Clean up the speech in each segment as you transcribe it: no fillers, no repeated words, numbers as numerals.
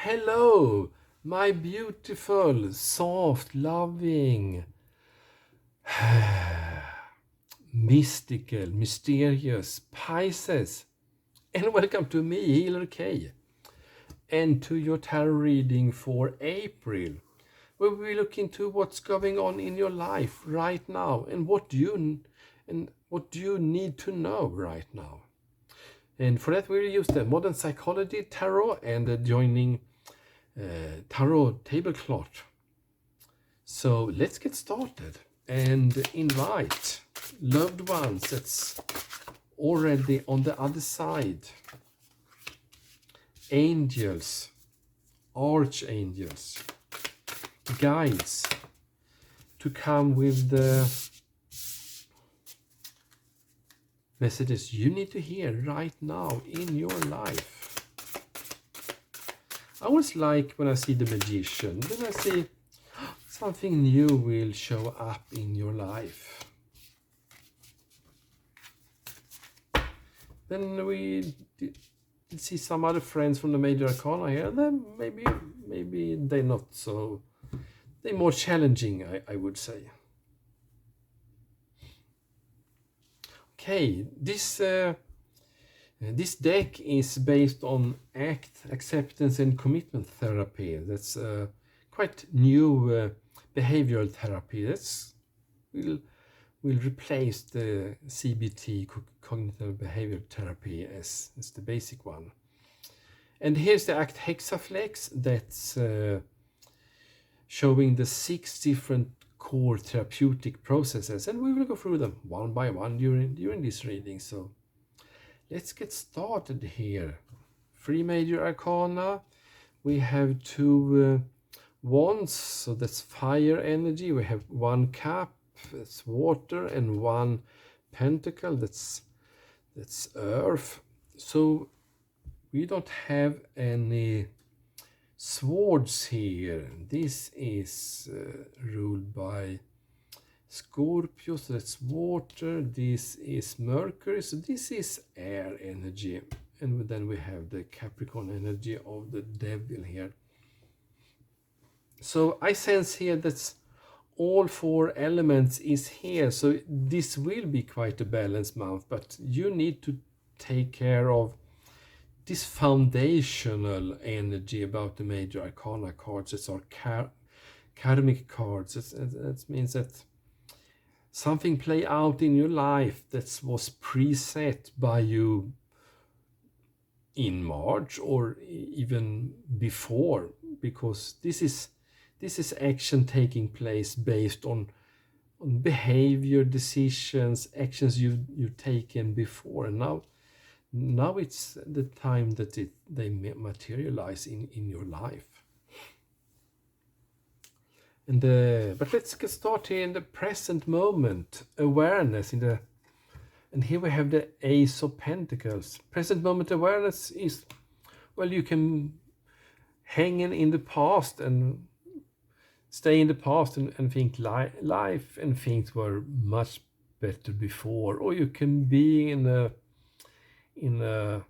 Hello, my beautiful, soft, loving, mystical, mysterious Pisces. And welcome to me, Healer K, and to your tarot reading for April, where we look into what's going on in your life right now and what do you need to know right now. And for that, we'll use the Modern Psychology Tarot and the joining tarot tablecloth. So let's get started and invite loved ones that's already on the other side. Angels, archangels, guides to come with the messages you need to hear right now in your life. I always like when I see the magician, then I see something new will show up in your life. Then we see some other friends from the major arcana here, then maybe they're not so, they're more challenging, I would say. Okay, this deck is based on acceptance and commitment therapy. That's quite new behavioral therapy. That's will replace the CBT, cognitive behavioral therapy, as the basic one. And here's the act Hexaflex that's showing the 6 different core therapeutic processes, and we will go through them one by one during this reading. So let's get started here. 3 major arcana. We have 2 wands, so that's fire energy. We have 1 cup, that's water, and 1 pentacle, that's earth. So we don't have any swords here. This is ruled by Scorpio, so that's water. This is Mercury, so this is air energy. And then we have the Capricorn energy of the devil here. So I sense here that all 4 elements is here. So this will be quite a balanced month, but you need to take care of this foundational energy about the major arcana cards. It's our karmic cards. That means that something play out in your life that was preset by you in March or even before, because this is action taking place based on behavior, decisions, actions you've taken before, and now it's the time that they materialize in your life. And but let's get started here in the present moment awareness. And here we have the Ace of Pentacles. Present moment awareness is, well, you can hang in the past and stay in the past and think life and things were much better before, or you can be in a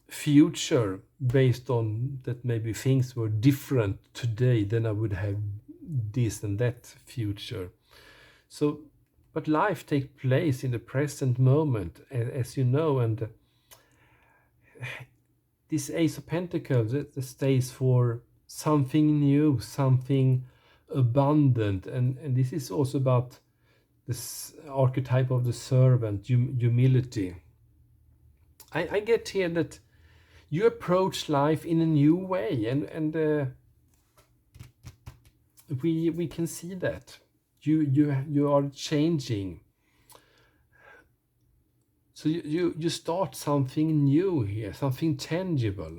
future based on that maybe things were different today, then I would have this and that future. So, but life takes place in the present moment, as you know, and this Ace of Pentacles, it stays for something new, something abundant, and this is also about this archetype of the servant, humility. I get here that you approach life in a new way, and we can see that you are changing. So you start something new here, something tangible.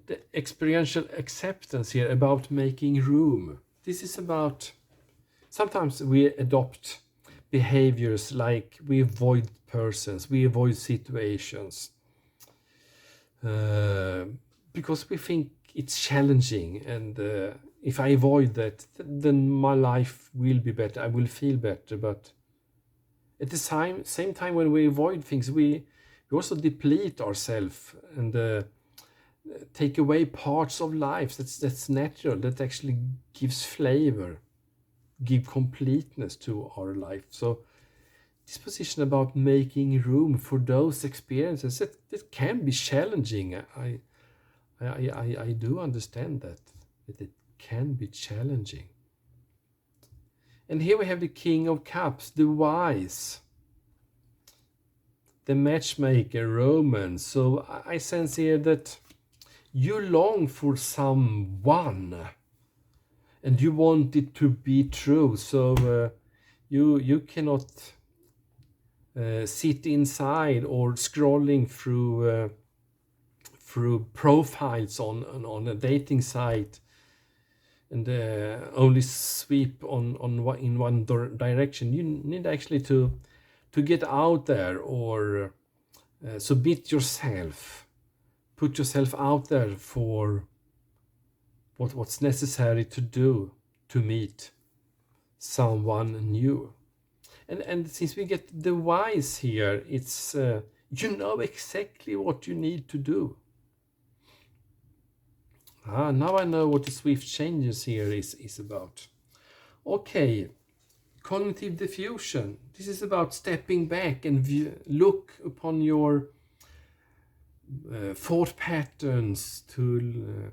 The experiential acceptance here about making room. This is about, sometimes we adopt behaviors like we avoid persons, we avoid situations because we think it's challenging, and if I avoid that, then my life will be better, I will feel better. But at the same time, when we avoid things, we We also deplete ourselves and take away parts of life. That's natural. That actually gives flavor, give completeness to our life. So this position about making room for those experiences, that can be challenging. I do understand that it can be challenging. And here we have the King of Cups, the wise, the matchmaker, romance. So I sense here that you long for someone and you want it to be true. So you cannot sit inside or scrolling through profiles on a dating site and only sweep in one direction. You need actually to get out there or submit yourself, put yourself out there for what's necessary to do to meet someone new. And since we get the wise here, it's you know exactly what you need to do. Now I know what the swift changes here is about. Okay, cognitive diffusion. This is about stepping back and look upon your thought patterns to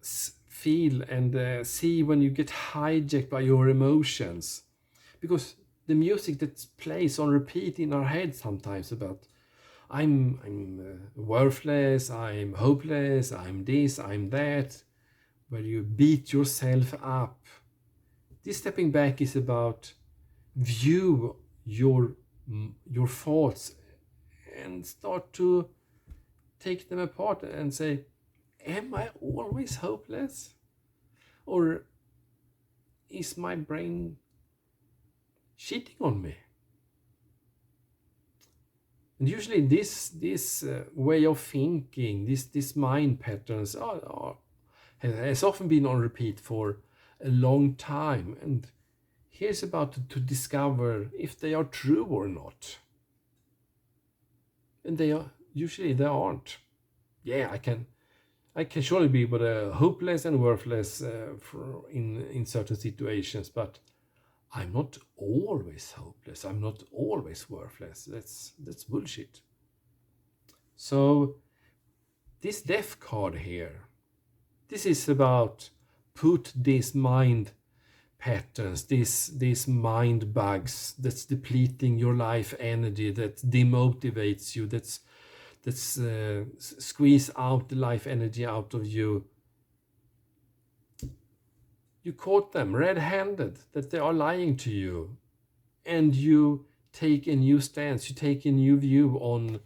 feel and see when you get hijacked by your emotions. Because the music that plays on repeat in our head sometimes about I'm worthless, I'm hopeless, I'm this, I'm that, where you beat yourself up. This stepping back is about view your thoughts and start to take them apart and say, am I always hopeless? Or is my brain cheating on me? And usually this way of thinking, this mind patterns has often been on repeat for a long time. And here's about to discover if they are true or not. And usually they aren't. Yeah, I can surely be but hopeless and worthless in certain situations, but I'm not always hopeless. I'm not always worthless. That's bullshit. So this death card here, this is about put these mind patterns, these mind bugs that's depleting your life energy, that demotivates you, that's squeeze out the life energy out of you. You caught them red-handed, that they are lying to you, and you take a new stance, you take a new view on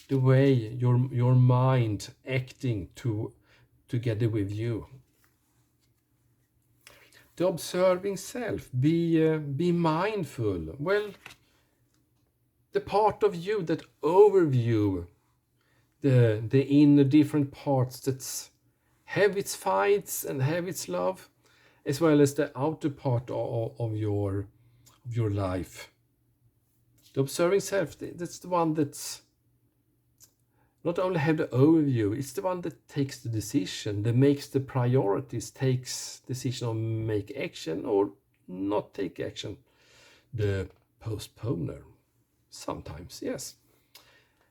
the way your mind acting together with you. The observing self, be mindful. Well, the part of you that overview the inner different parts that have its fights and have its love, as well as the outer part of your life. The observing self, that's the one that's not only have the overview, it's the one that takes the decision, that makes the priorities, takes decision on make action or not take action. The postponer, sometimes, yes.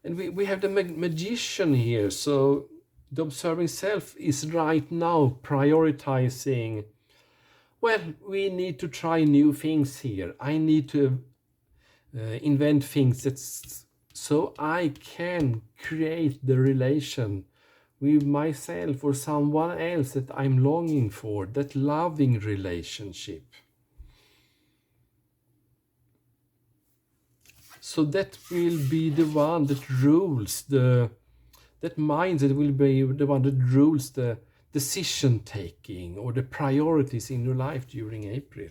And we have the magician here, so the observing self is right now prioritizing, well, we need to try new things here. I need to invent things so I can create the relation with myself or someone else that I'm longing for, that loving relationship. So that will be the one that rules that mindset will be the one that rules the decision taking or the priorities in your life during April.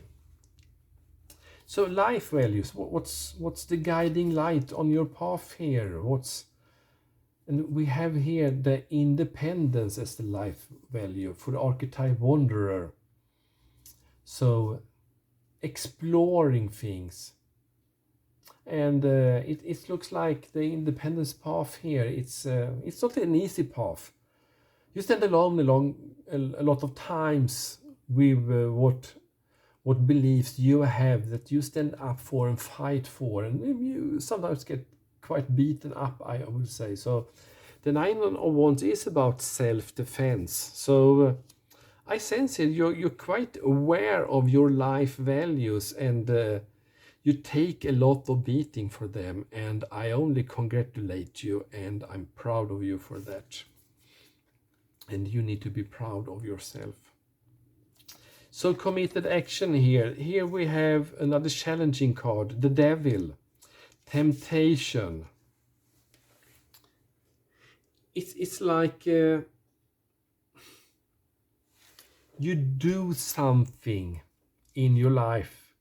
So life values, what's the guiding light on your path here? And we have here the independence as the life value for the archetype wanderer. So exploring things, And it looks like the independence path here, it's not an easy path. You stand along a lot of times with what beliefs you have that you stand up for and fight for, and you sometimes get quite beaten up, I would say. So the Nine of Wands is about self-defense. So I sense it, you're quite aware of your life values, and you take a lot of beating for them, and I only congratulate you, and I'm proud of you for that. And you need to be proud of yourself. So committed action here. Here we have another challenging card, the Devil, temptation. It's like you do something in your life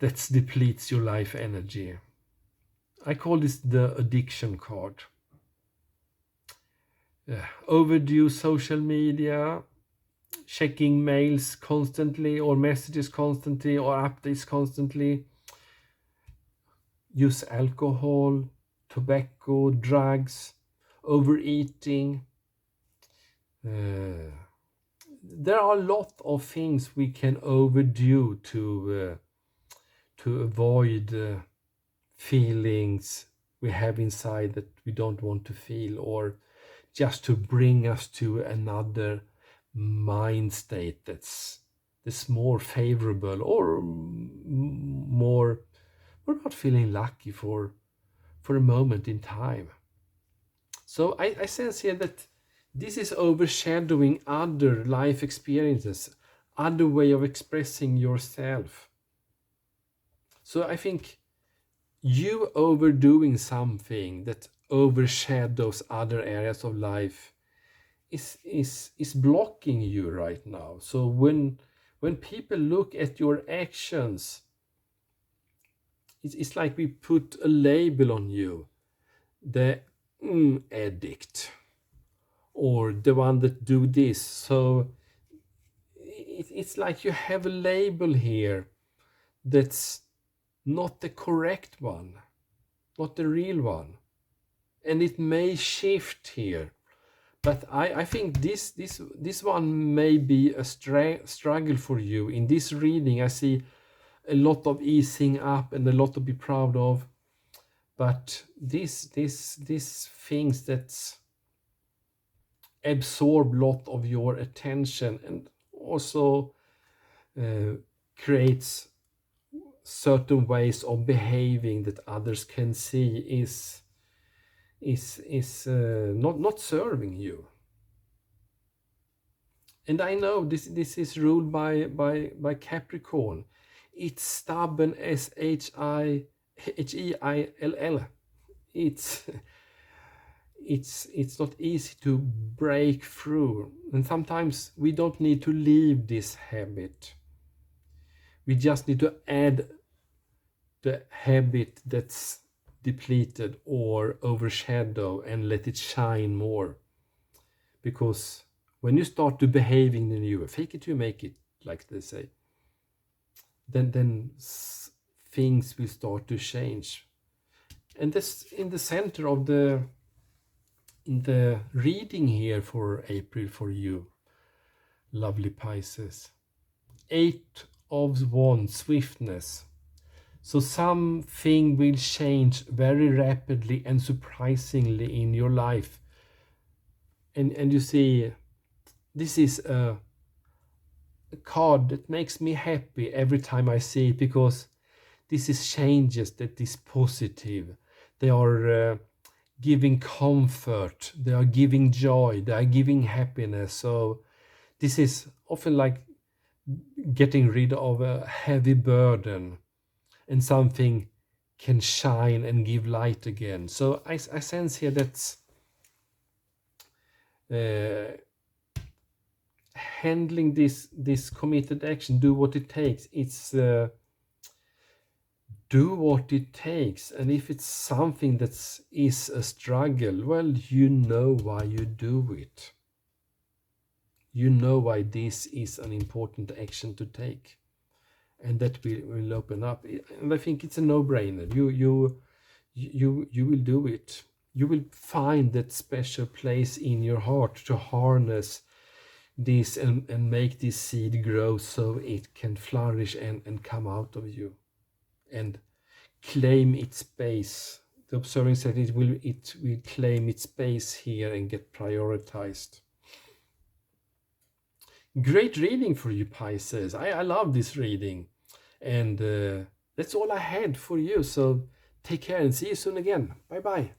that depletes your life energy. I call this the addiction card. Overdue social media, checking mails constantly or messages constantly or updates constantly, use alcohol, tobacco, drugs, overeating. There are a lot of things we can overdo to avoid feelings we have inside that we don't want to feel, or just to bring us to another mind state that's more favorable, or more, we're not feeling lucky for a moment in time. So I sense here that this is overshadowing other life experiences, other way of expressing yourself. So I think you overdoing something that overshadows other areas of life is blocking you right now. So when people look at your actions, it's like we put a label on you, the addict, or the one that do this. So it's like you have a label here that's not the correct one, not the real one, and it may shift here. But I think this one may be a struggle for you. In this reading, I see a lot of easing up and a lot to be proud of. But these things that absorb a lot of your attention, and also creates certain ways of behaving that others can see is not serving you. And I know this is ruled by Capricorn. It's stubborn as Heill. It's not easy to break through, and sometimes we don't need to leave this habit. We just need to add the habit that's depleted or overshadow and let it shine more. Because when you start to behaving the new, fake it till you make it, like they say, then things will start to change. And this in the center of the reading here for April for you, lovely Pisces. 8 of Wands, swiftness. So something will change very rapidly and surprisingly in your life. And you see, this is a card that makes me happy every time I see it, because this is changes that is positive. They are giving comfort, they are giving joy, they are giving happiness. So this is often like getting rid of a heavy burden, and something can shine and give light again. So I sense here that's handling this committed action, do what it takes. It's do what it takes. And if it's something that is a struggle, well, you know why you do it. You know why this is an important action to take. and that will open up. And I think it's a no-brainer. You will do it. You will find that special place in your heart to harness this and make this seed grow so it can flourish and come out of you and claim its space. The observing set, it will claim its space here and get prioritized. Great reading for you, Pisces. I love this reading, and that's all I had for you. So take care and see you soon again. Bye bye.